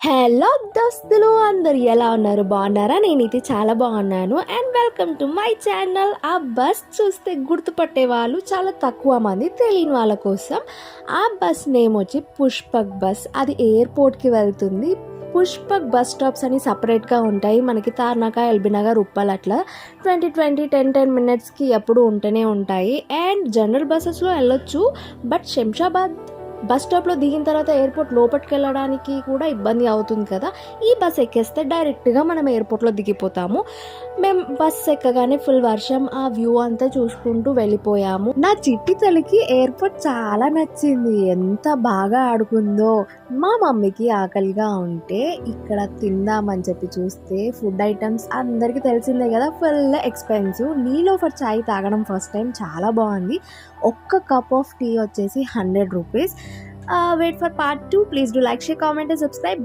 Hello దోస్తులు అందరు ఎలా ఉన్నారు? బాగున్నారా? నేనైతే చాలా బాగున్నాను. And welcome to my channel. ఆ బస్ చూస్తే గుర్తుపట్టే వాళ్ళు చాలా తక్కువ మంది, తెలియని వాళ్ళ కోసం ఆ బస్ నేమ్ వచ్చి పుష్పక్ బస్. అది ఎయిర్పోర్ట్కి వెళ్తుంది. పుష్పక్ బస్ స్టాప్స్ అని సపరేట్గా ఉంటాయి మనకి. తార్నాక, ఎల్బీనగర్, ఉప్పల్ అట్లా 10 మినిట్స్కి ఎప్పుడు ఉంటూనే ఉంటాయి. అండ్ జనరల్ బస్సెస్లో వెళ్ళొచ్చు, బట్ శంషాబాద్ బస్ స్టాప్లో దిగిన తర్వాత ఎయిర్పోర్ట్ లోపలికి వెళ్ళడానికి కూడా ఇబ్బంది అవుతుంది కదా. ఈ బస్ ఎక్కేస్తే డైరెక్ట్గా మనం ఎయిర్పోర్ట్లో దిగిపోతాము. మేము బస్ ఎక్కగానే ఫుల్ వర్షం, ఆ వ్యూ అంతా చూసుకుంటూ వెళ్ళిపోయాము. నా చిట్టి తల్లికి ఎయిర్పోర్ట్ చాలా నచ్చింది. ఎంత బాగా ఆడుకుందో. మా మమ్మీకి ఆకలిగా ఉంటే ఇక్కడ తిందామని చెప్పి చూస్తే ఫుడ్ ఐటమ్స్ అందరికీ తెలిసిందే కదా, ఫుల్ ఎక్స్పెన్సివ్. నీలోఫర్ చాయ్ తాగడం ఫస్ట్ టైం, చాలా బాగుంది. ఒక్క కప్ ఆఫ్ టీ వచ్చేసి 100 rupees. Wait for part 2. Please do like, share, comment and subscribe.